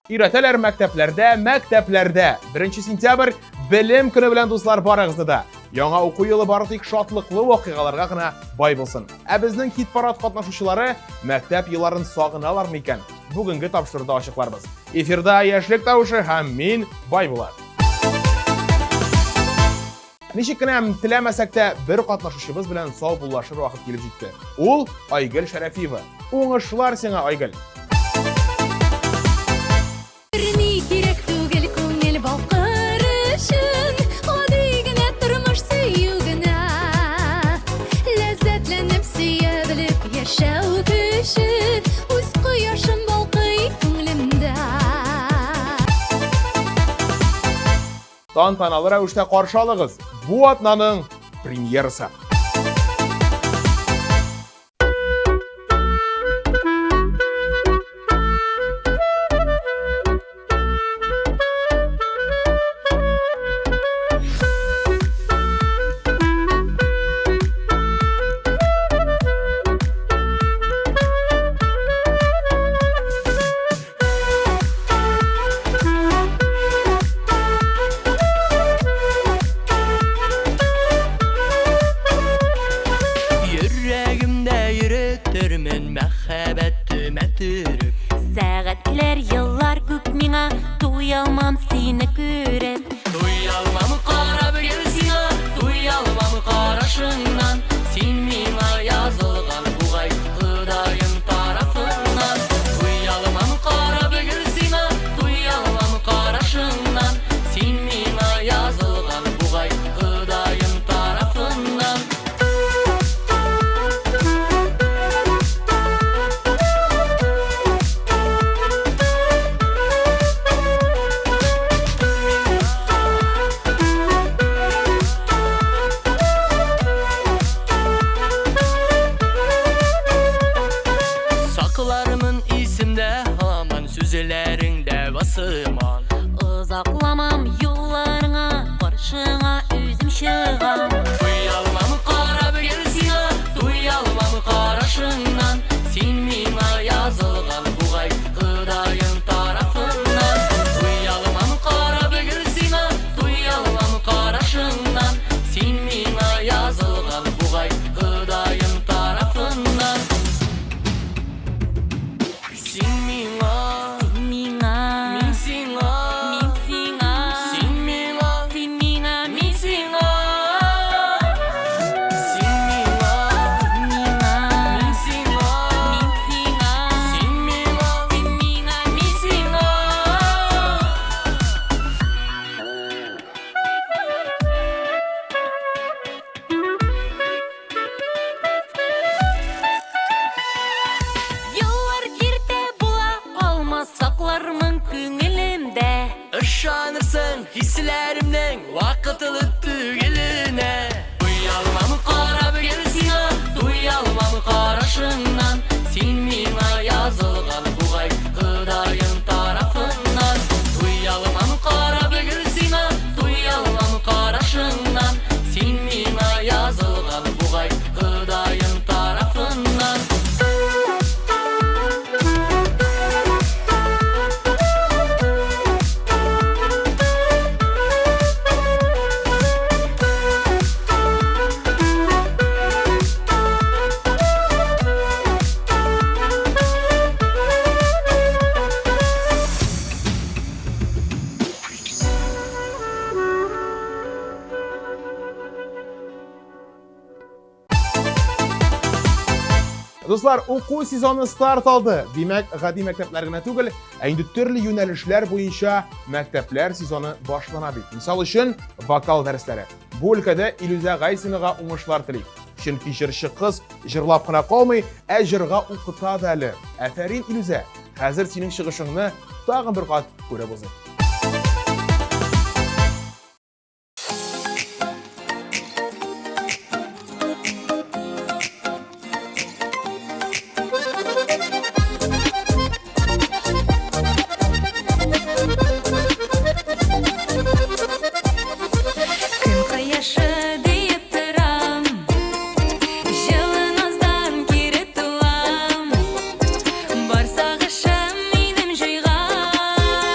Өйрәтәләр мәктәпләрдә. 1 сентябрь белем көне белән дуслар барыгызны да. Яңа уку елы бары тик шатлыклы вакыйгаларга гына бай булсын. Ә безнең хит-парад катнашучылары мәктәп елларын сагыналар микән? Бүгенге тапшыруда ачыкларбыз. Эфирда яшьлек тавышы һәм мин Байбулат. Ничек кенә теләмәсәк тә бер катнашучыбыз белән сау буллашыр вакыт килеп җитте. Ул Айгөл Шәрәфиева. Уңышлар сиңа, Айгөл. Тантаналы рәвештә каршы алыгыз. Бу атнаның премьерасы. Сәгатьләр, еллар күп миңа, туялмам сине күреп. Туялмам карап гел сиңа, туялмам карашыңнан. Син миңа язылган бугай Ходаем тарафыннан. Туялмам карап гел сиңа, туялмам карашыңнан. Син миңа язылган бугай Ходаем тарафыннан. Saklarımın isimde haman süzülerinde basıman. Узакламам юлларыңа, каршыңа үзем чыгам. Туялмам карап гел сиңа, туялмам карашыңнан. Син миңа язылган бугай Ходаем тарафыннан. Туялмам карап гел сиңа, туялмам карашыңнан. Син миңа язылган бугай Ходаем тарафыннан. Син миңа, Миңа, мин сиңа, мин сиңа, син миңа, син миңа, мин сиңа. Син миңа, миңа, мин сиңа, мин сиңа, син миңа, син миңа, мин сиңа. Еллар киртә була алмас, саклармын күңелемдә. Ышанырсың хисләремнең вакытлы түгеленә. Туялмам карап гел сиңа, туялмам карашыңнан. Син миңа язылган бугай Ходаем тарафыннан. Туялмам карап гел сиңа, туялмам карашыңнан. Син миңа язылган бугай Ходаем тарафыннан. Дуслар, уку сезоны старт алды. Димәк, гади мәктәпләр генә түгел, ә инде төрле юнәлешләр буенча мәктәпләр сезоны башлана бит. Мисал өчен, вокал дәресләре. Бу өлкәдә Илүзә Гайсинага уңышлар телик. Чөнки җырчы кыз җырлап кына калмый, ә җырга укыта да әле. Афәрин, Илүзә, хәзер синең чыгышыңны тагын бер кат күреп узыйк. Барса гышым минем җыйган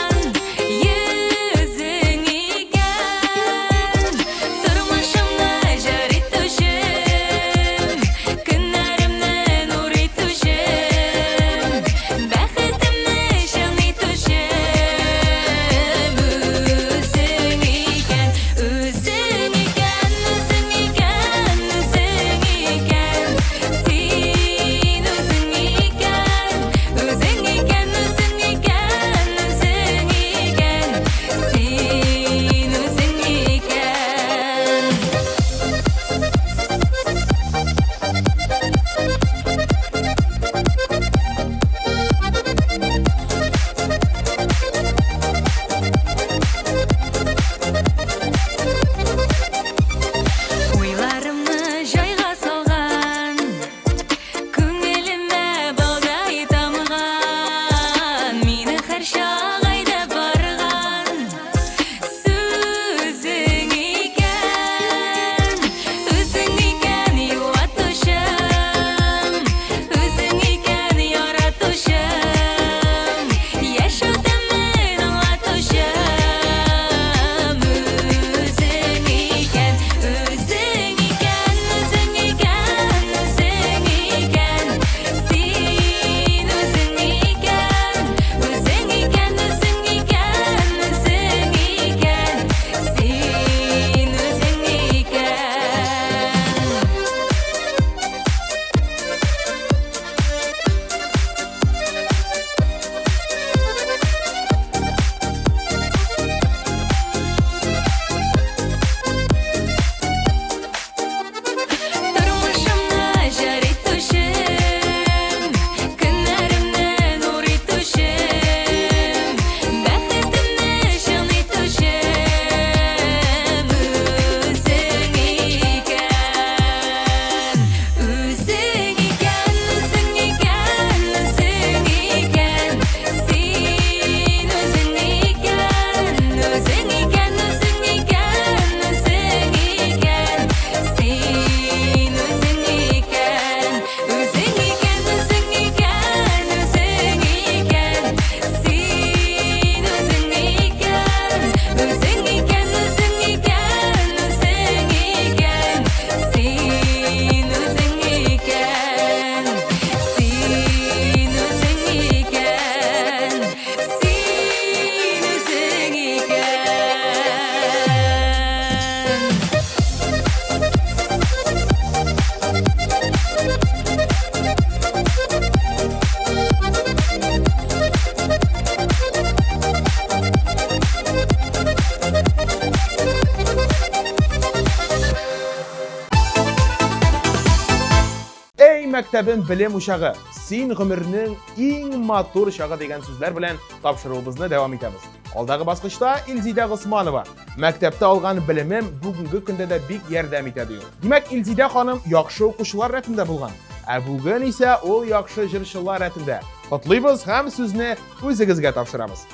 Мәктәбем білем ушағы, сен ғұмырның ең матур шағы деген сөздер білән тапшыруыбызны дәвам итәбез. Алдағы басқышта Илзида Госманова. Мәктәптә алган білімім бүгінгі көндә дә бик ярдәм итәде ул. Димәк, Илзида ханым яхшы укучылар рәтендә булган. Ә бүген исә ул яхшы җырчылар рәтендә. Котлыйбыз һәм сүзне үзегезгә тапшырабыз.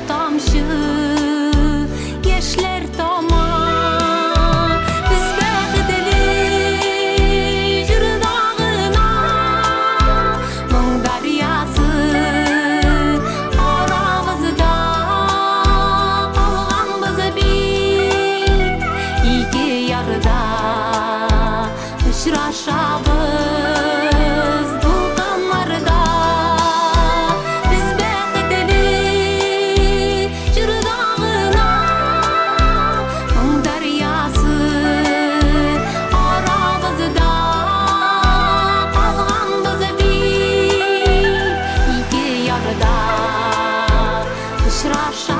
Tamşı yaşlar tama biz bəxtli jırdağına Mung daryası aramızda qalğan biz bir iki yarda uçraşabız dulqanlarda biz bəxtli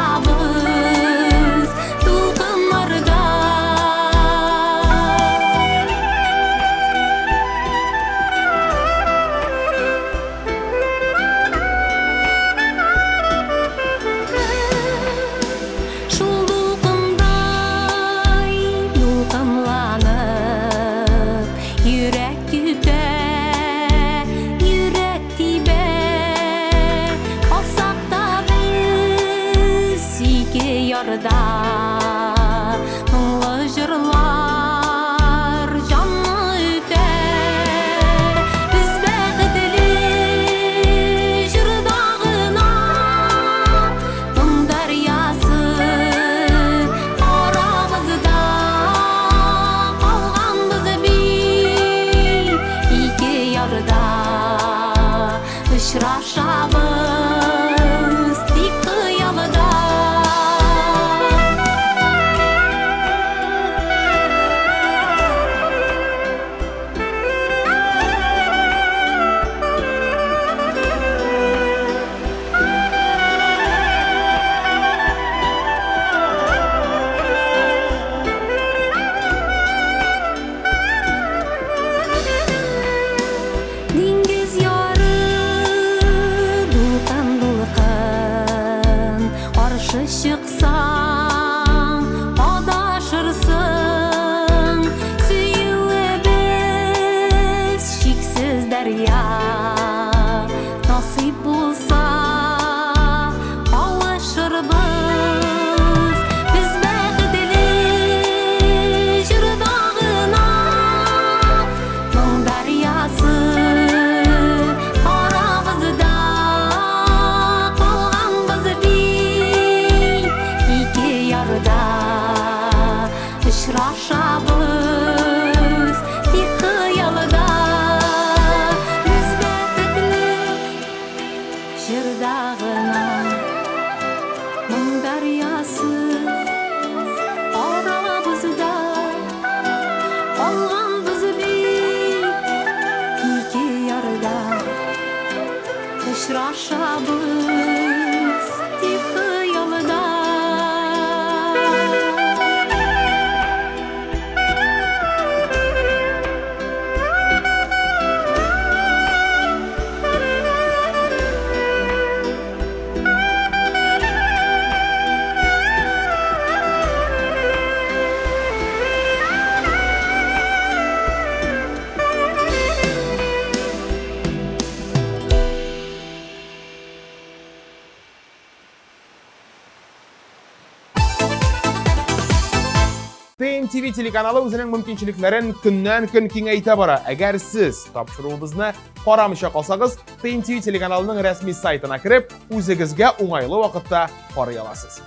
Uçraşabız dulqanlarda Şul dulqanday dulqanlanıp Yürek güde, yürek dibe Olsak da iki yarda Munglu jırlar canlı üter Biz bəxtli jırdağına Mung daryası aramızda qalğan biz bir iki yarda uçraşabız tik qiyamada Dingiz yarı dulqan qarşı çıqsan adaşırsın Süyübüz şiksiz derya nasip bulsa kavuşurbuz biz bəxtli jırdağına Mung daryası uçraşabız tik qiyamada biz bəxtli jırdağına Mung daryası aramızda qalğan biz bir iki yarda uçraşabız tik qiyamada Pain TV teлеканалы үзенең мөмкинчелекләрен көннән-көн киңәйтә бара. Әгәр сез тапшыруыбызны карамыйча калсагыз, Pain TV телеканалының рәсми сайтына кирип, үзегезгә уңайлы вакытта карый аласыз.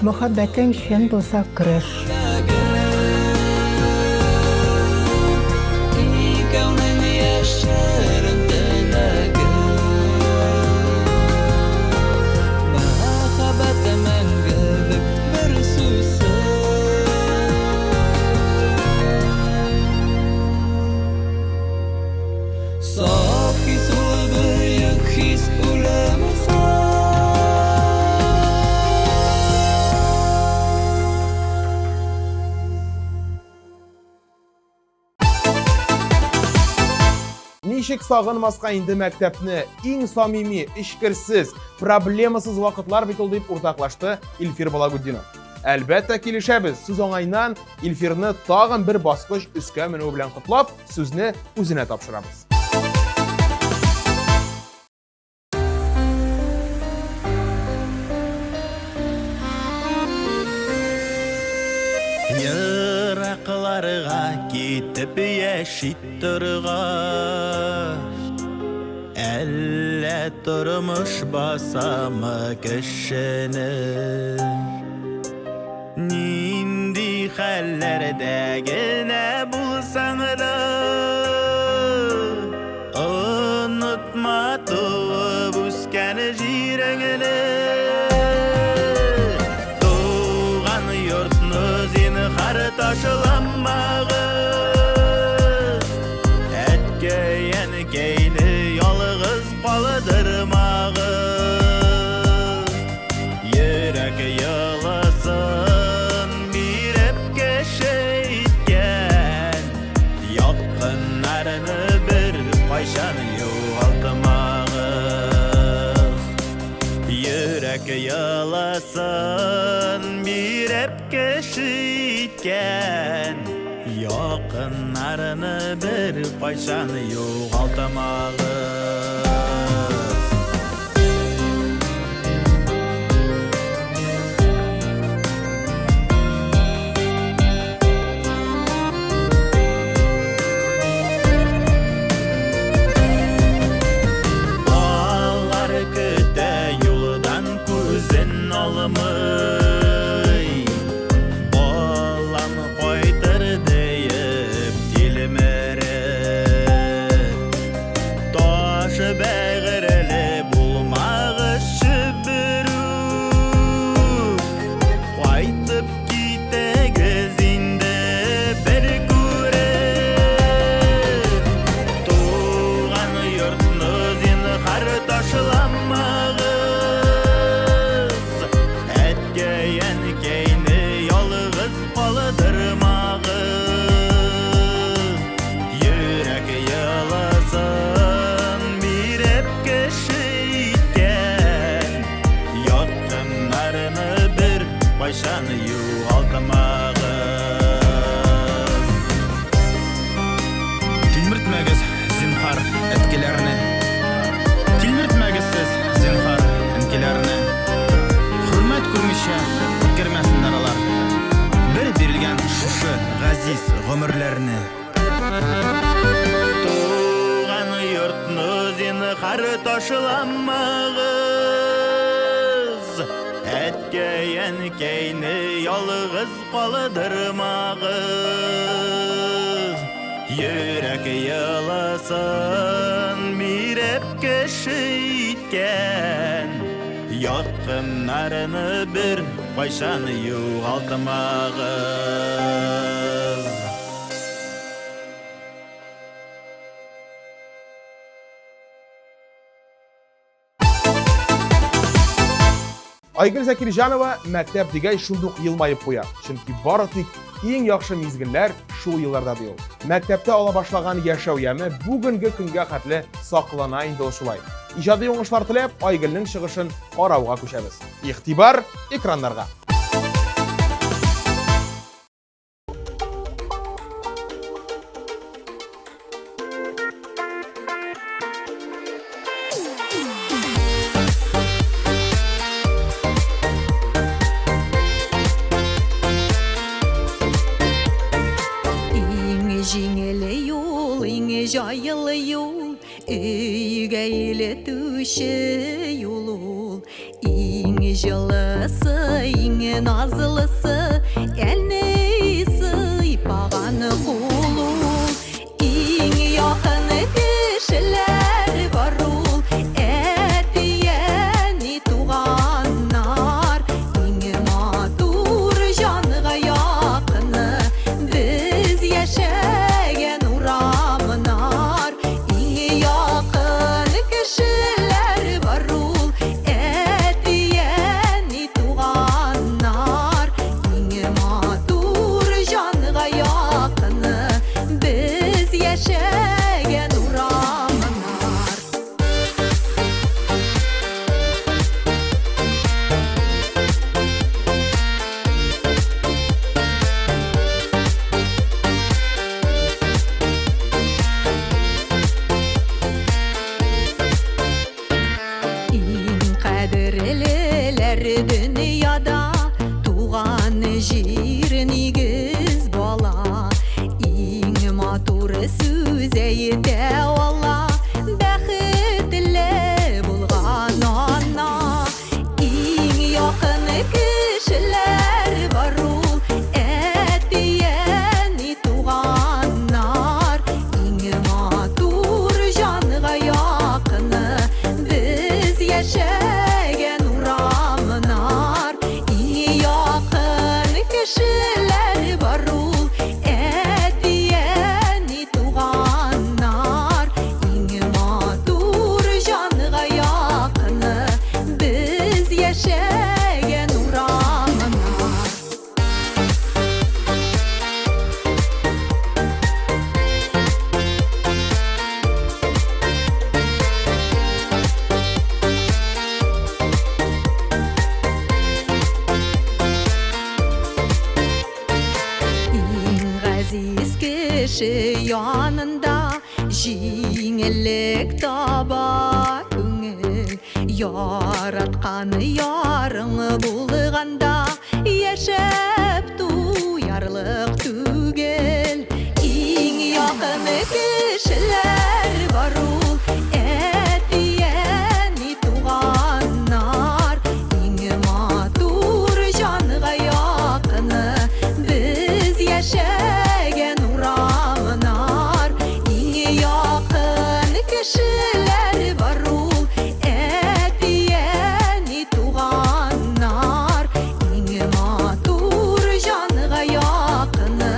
Muhabbetin şen bulsa kırış. Ничек сагынмаска инде мәктәпне иң самими, ишкерсез, проблемасыз вакытлар бит ул дип уртаклашты Илфир Балагуддинов. Әлбәттә килешәбез, сүз аңайнан Илфирны тагын бер баскыч үскә менү белән котлап, сүзне үзенә тапшырабыз. Йыракыларга китеп яшит торгаш, әллә тормыш басамы кешене? Нинди хәлләрдә генә булсаң да, онытма туып үскән җиреңне. Туган йортны зинһар ташламагыз, әткәй-әнкәйне ялгыз калдырмагыз. Йөрәк яласын биреп кешейткән, якыннарны бер кайчан югалтмагыз. Йөрәк яласын биреп кешейткән, якыннарны бер кайчан югалтмагыз. Балам кайтыр диеп тилмереп, таш бәгыреле булмагызчы берүк, кайтып китегез инде бер күреп. Туган йортны зинһар ташламагыз, әткәй-әнкәйне ялгыз калдырмагыз. Йөрәк яласын биреп кешейткән, якыннарны бер кайчан югалтмагыз. Тилмертмәгез зинһар әткәләрне, тилмертмәгез сез зинһар әнкәләрне. Hürmet күрмичә үткәрмәсеннәр алар бер бирелгән шушы газиз гомерләрне. Туган йортны зинһар ташламагыз, әткәй-әнкәйне ялгыз калдырмагыз. Йөрәк яласын биреп кешейткән, якыннарны бер кайчан югалтмагыз. Айгөл Закирҗанова мәктәп дигәй шундук елмаеп куя. Чөнки бары тик иң яхшы мизгелләр шул елларда ди ул. Мәктәптә ала башлаган яшәү яме бүгенге көнгә хәтле саклана инде ул шулай. Иҗади уңышлар теләп, Айгөлнең чыгышын карауга күчәбез. Игътибар экраннарга. Жиңеле юл, иңе жайылы юл, өйгә илетүче юл ул. Иңе җылысы, иңе назлысы, әлне сыйпаганы кул ул. Иңе якын кешеләр бар ул, әтияне туганнар. Иңе матур җанга якыны, без яшәгән урамнар. Иңе якын кешеләр бар ул, әтияне туганнар. Иңе матур jir nigiz bola Iň matur söz eýde walla Bäxtli bulgan ana Iň ýakyn kişiler bar ul Etdiýeni tuganlar Iň matur janyga ýakyny Biz ýeşegen uramnar Iň ýakyn kişiler bar ul Etdiýeni tuganlar Iň matur janyga ýakyny Biz ýeşegen uramnar Iň gaziz kişi ýanynda jiňellik taba köňül Yaratkan ýaryň bulganda ýeşep duýarlyk tügel Iň ýakyn kişiler bar ul etdiýeni tuganlar Iň matur janyga ýakyny biz ýeşegen uramnar Iň ýakyn kişiler bar ul etdiýeni tuganlar Iň matur janyga ýakyny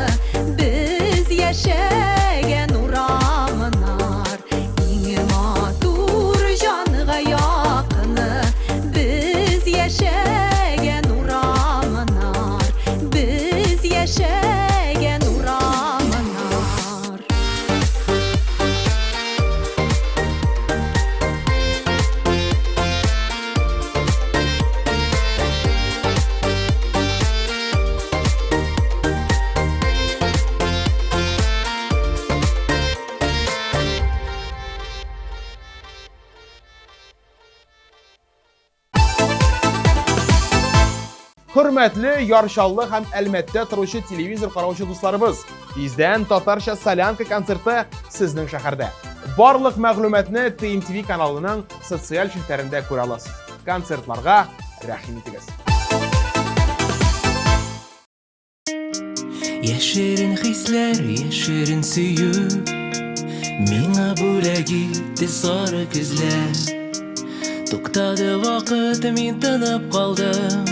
biz ýeşegen uramnar Iň matur janyga ýakyny biz ýeşegen uramnar Biz ýeşegen uramnar Hürmetli, yarşallı hem elbette turuşu televizor qarawçı dostlarımız. Bizden Tatarşa Salyanka konserti sizning şäherde. Barlyk maglumatny TMTV kanalynyň sosial şilterinde görä alasiz. Konsertlarga rahim etigiz. Yeşerin hisler, yeşerin süyü Miňa bulegitdi sarı gözler Toktady wagt, min tanyp kaldym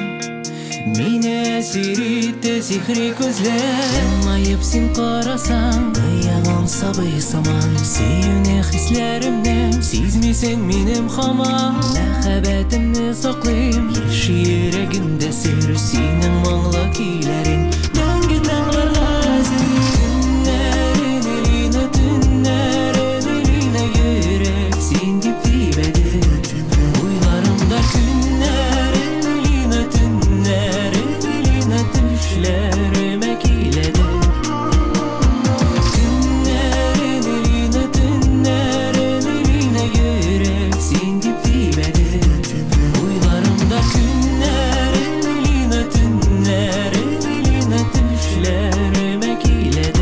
Meni esir etdi sihri gözler Ýylmaýyp sen garasaň, aýagym saby saman Süýüne hislerimden, sizmiseň menim hamam Mähebetimni saklaýym, ýeşi ýüregimde ser Seniň maňly kiýlerin, döngü dağlarga Tünlerin eline, tünlerin eline ýürek Sen dip dibedir, uýlarymda günlerin eline, tünlerin eline düşlerime kiýledir Tünlerin eline, tünlerin eline ýürek Sen dip dibedir, uýlarymda günlerin eline, tünlerin eline düşlerime kiýledir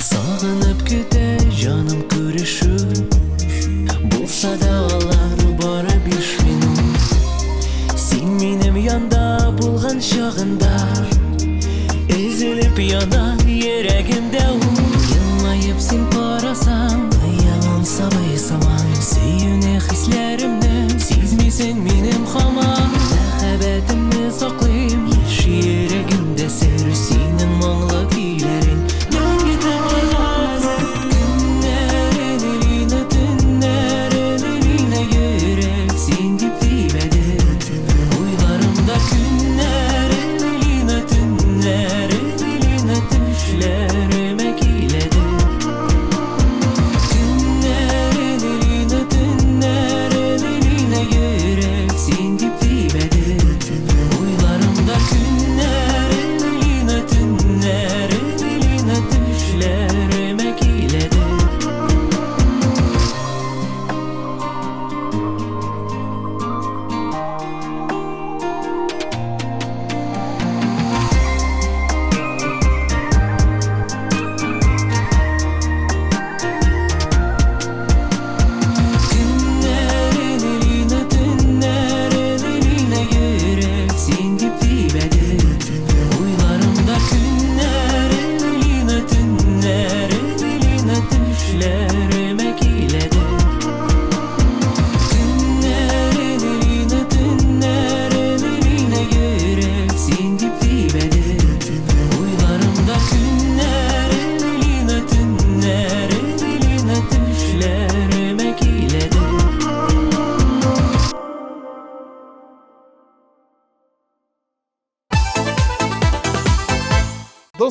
Sağınıp küte canım görüşür Bulsa da alar bara 5 minut Sen menim yanda bulgan şağında Ezilip yana yüregimde Yılmayıp sen garasaň, aýagym saby saman Süýüne hislerimden, sizmiseň menim hamam Mähebetimni saklaýym, ýeşi ýüregimde ser Seniň maňly kiýlerin, döngü dağlarga Günlerin eline, tünlerin eline ýürek Sen dip dibedir, uýlarymda günlerin eline, tünlerin eline düşlerime kiýledir Tünlerin eline, tünlerin eline ýürek Sen dip dibedir,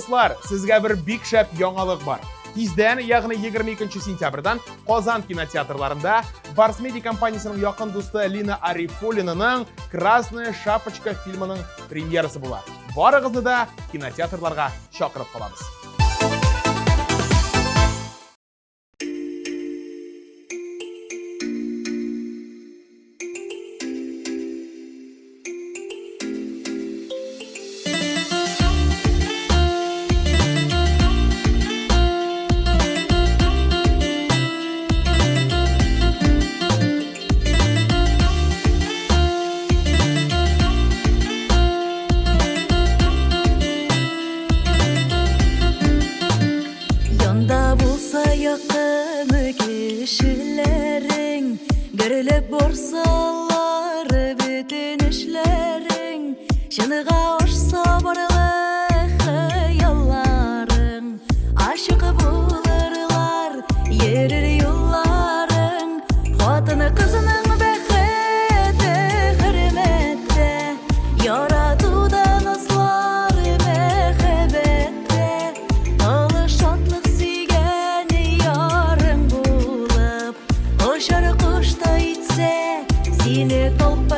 Достар, сезгә бер бик шәп яңалык бар. Тиздән, ягъни 22 сентябрьдән Казан кинотеатрларында Барс Медиа компаниясының якын дусты Лина Арифуллинаның «Красная шапочка» фильмының премьерасы була. Барыгызны да кинотеатрларга чакырып калабыз. Yakını kişilerin Gerilip borsalar bütün işlerin Şınığa hoşsa barılı hayalların Aşık bulurlar yerir yolların Hatını kızının beketi hürmette Yaratıdan aslar mehebette Alışatlık Kuşta itse seni tolpanıp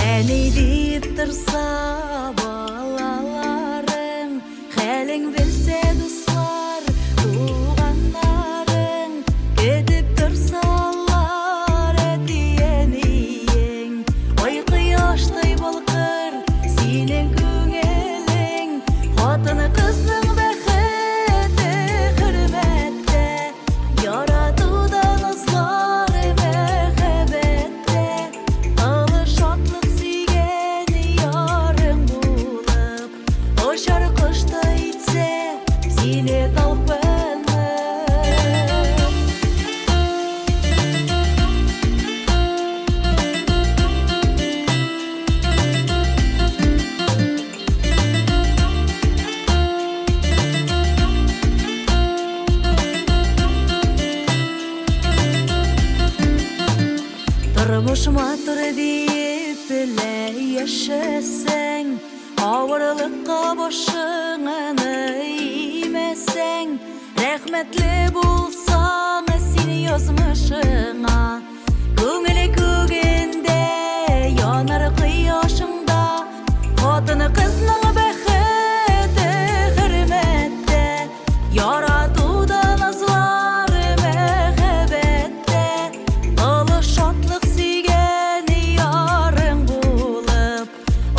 Eni deyip dursa balaların Halin bilse dostlar tuğanların Gidip dursalar etiyeniyin Oy kıyaştay balkır senin köngelin Hatını kızның beketi hürmette Yaratıdan aslar mehebette Alışatlık sigeni yarın bulup O şarkışta itse seni talpanıp Durmuşma dur deyip bile yaşasan Ağırlıkka başını eğmesen Rahmetli bulsan seni yazmışına Köngülü kөгенде yanar kıyaşında Hatını kızның beketi hürmette Yaratıdan azlar mehebette Alışatlık sigeni yarın bulup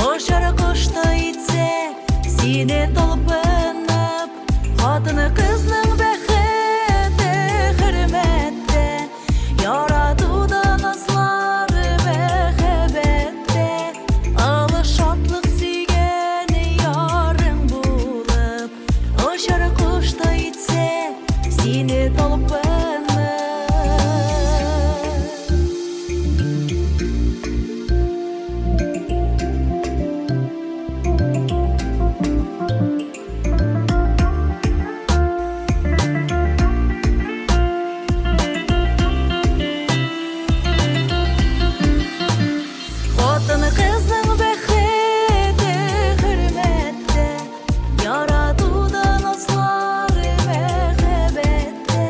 O şarkışta itse seni talpanıp Hatını kızның beketi hürmette Yaratıdan azlar mehebette Alışatlık sigeni yarın bulup O şarkışta itse seni talpanıp Hatını kızның beketi hürmette Yaratıdan aslar mehebette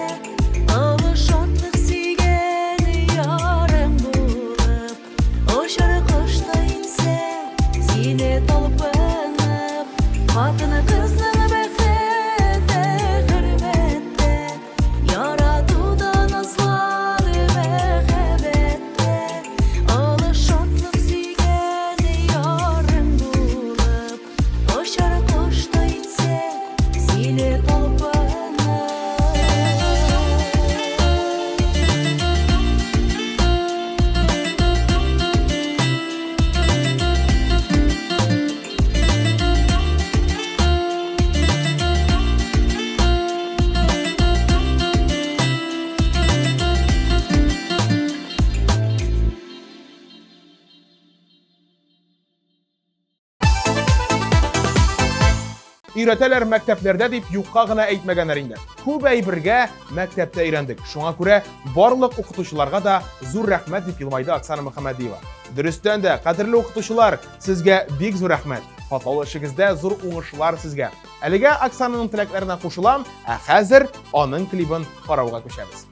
öyrətələr məktəblərdə deyib yuqqa gına әйтмәгәннәр инде. Күп әйбергә мәктәптә өйрәндек. Шуңа күрә барлык укытучыларга да зур рәхмәт дип елмайды Оксана Мөхәммәдиева. Дөрестән дә, кадерле укытучылар, сезгә бик зур рәхмәт. Фатал эшегездә зур уңышлар сезгә. Әлегә Оксананың теләкләренә кушылам, ә хәзер аның клибын карауга күчәбез.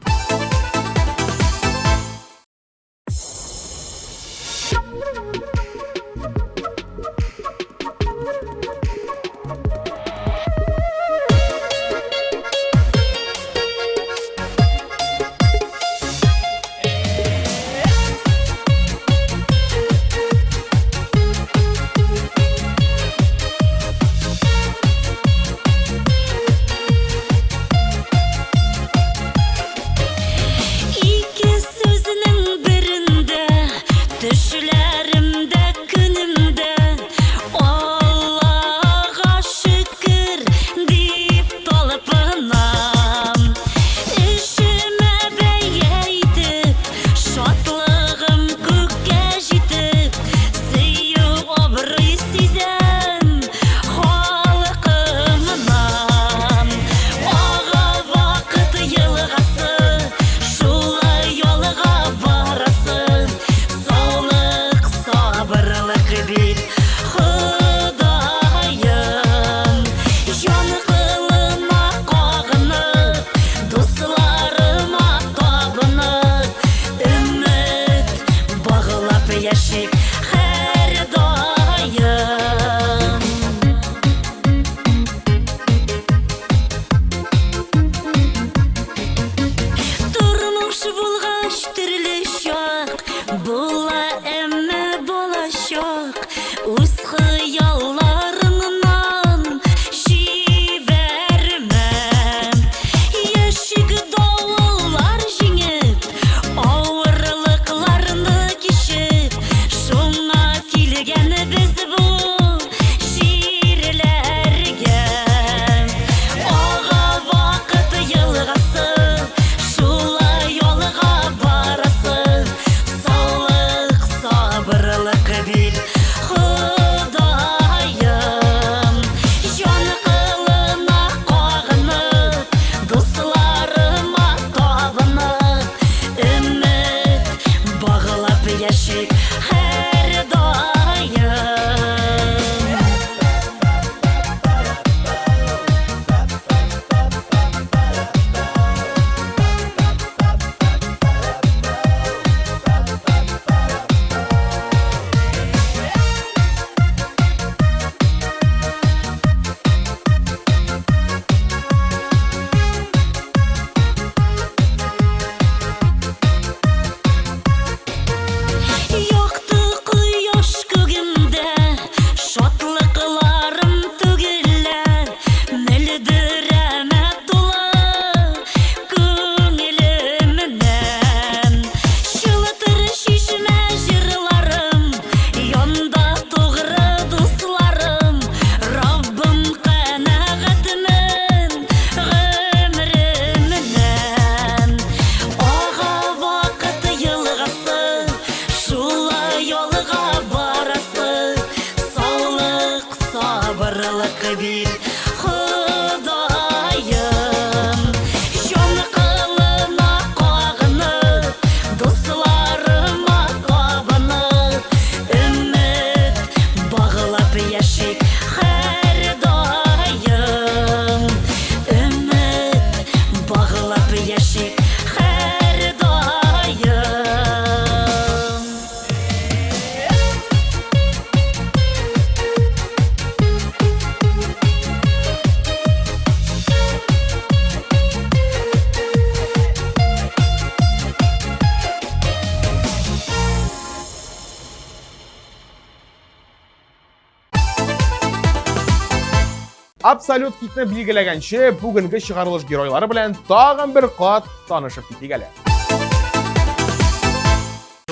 Абсолют хитне билгеләгәнче, бүгенге чыгарылыш геройлары белән тагын бер кат танышып китик әле.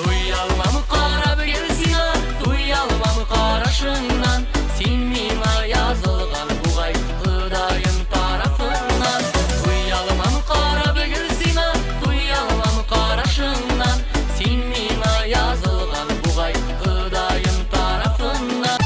Туялмам карап гелсина, туялмам карашыңнан, син миңа язылган бугай Кудайым тарафыннан. Туялмам карап гелсина, туялмам карашыңнан, син миңа язылган бугай Кудайым тарафыннан.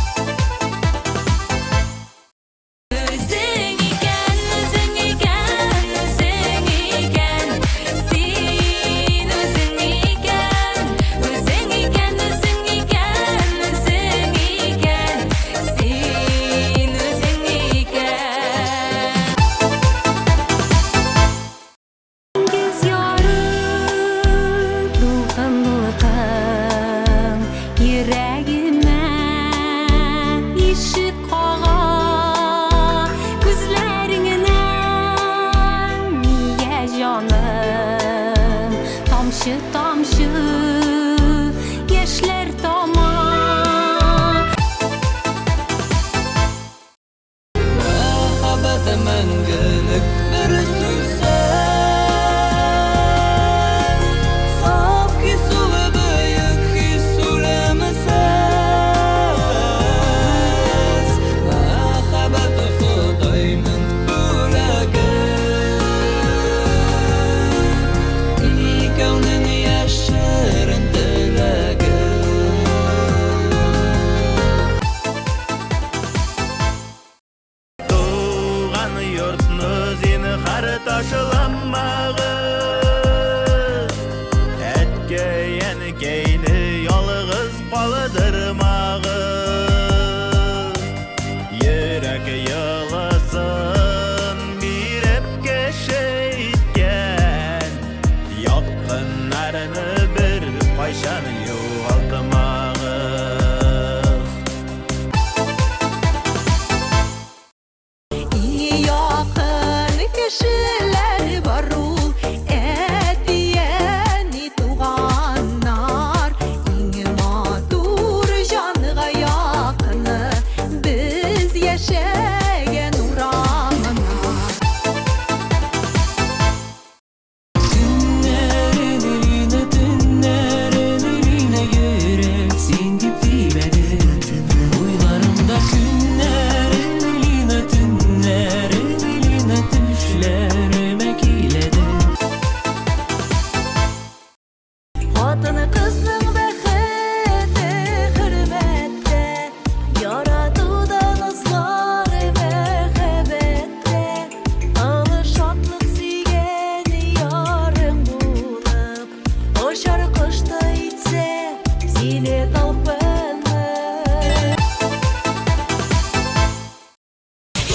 мәңгілік бір сөзсіз саф кесулі бүйік кесулімсіз махаббаты Құдайның бөлігі екеуінің яшырын тілегі Туған йортны зені қары ташыламағыз Әткейен кейні ялығыз қалыдырмағыз Йөрәк йылысын бирепке шейткен Яқынларыны бір қайшаны юғалтымағыз Якын кешеләр бар ул әтияни туганнар иң матур җанга якыны без яшәгән урамына Tünlerin yürek sen dip dibede Uylarımda günlerin eline düşlerime kiledi Hatını kızның бәхете хөрмәттә Яратудан ызлар мәхәббәттә Алы шатлык сөйгән ярың булып Очар кошта итсә сине талпынып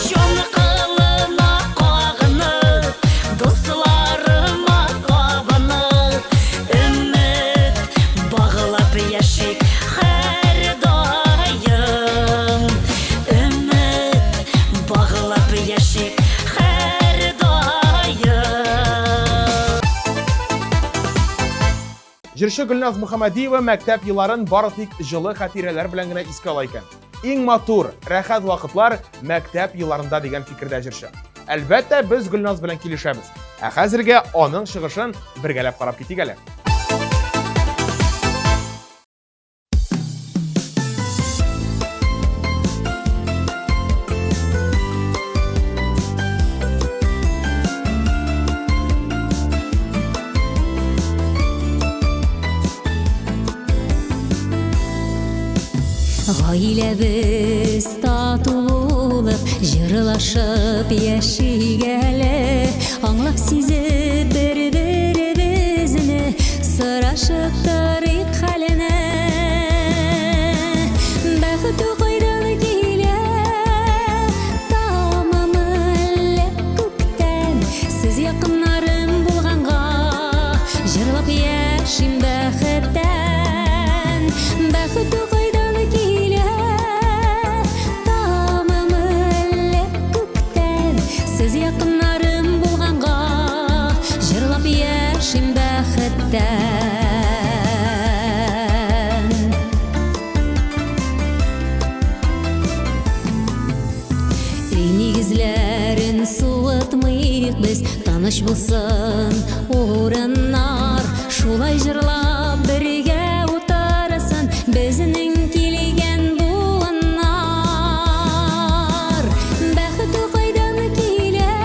Җаны кылына кагынып, дусларыма кабынып, өмет баглап яшик һәр даим. Өмет баглап яшик һәр даим. Җырчы Гөлназ Мөхәммәдиева мәктәп елларын бары тик җылы хатирәләр белән генә искә ала икән. Иң матур, рәхәт вакытлар мәктәп елларында дигән фикердә җырчы. Әлбәттә, без Гөлназ белән килешәбез. Ә хәзергә аның чыгышын бергәләп карап китик әле. Гаиләбез тату булып, җырлашып яшигәле, аңлап сизеп бер-беребезне, сорашып торыйк хәленә. Бәхет кайдан килә, тамамы әллә күктән, сез якыннарым булганга, җырлап яшим бәхеттән. Бәхет кайдан килә, тамамы әллә күктән, сез якыннарым булганга, җырлап яшим бәхеттән. Эй нигезләрен суытмыйк без, таныш булсын урыннар, шулай җырлап бергә утырсын безнең килгән буыннар. Бәхет кайдан килә,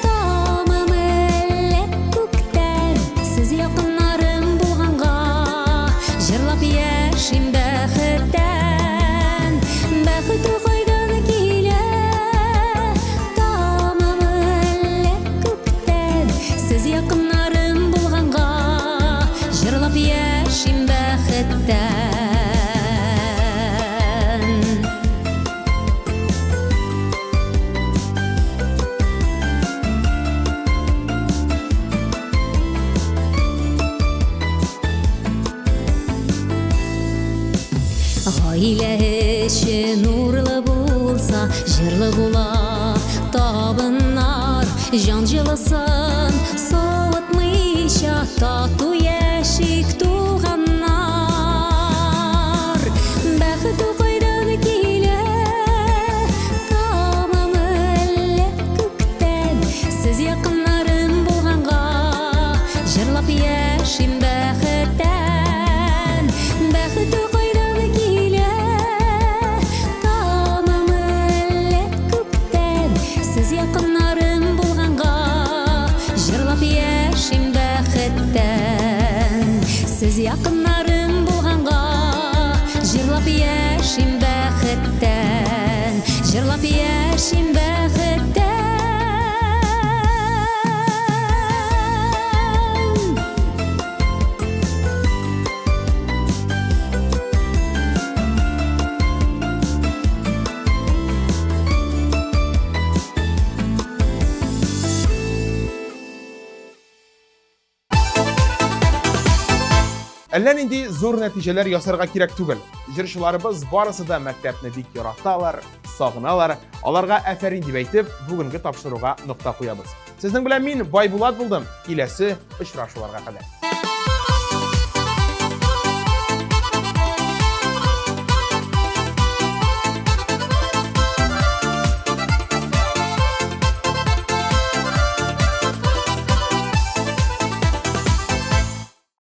тамамы әллә күктән, сез якыннарым булганга, җырлап яшим бәхеттән. Бәхет кайдан килә, тамамы әллә күктән, сез якыннарым булганга, җырлап яшим бәхеттән. Гаилә эше нурлы булса, җырлы була табыннар, җан җылысын суытмыйча, тату яшик туганнар. Бәхет кайдан килә, тамамы әллә яшим бәхеттән. Әллә нинди зур нәтиҗәләр ясарга кирәк түгел. Җырчыларыбыз барысы да мәктәпне бик яраталар, сагыналар. Аларга афәрин дип әйтеп, бүгенге тапшыруга нокта куябыз. Сезнең белән мин Байбулат булдым. Киләсе очрашуларга кадәр.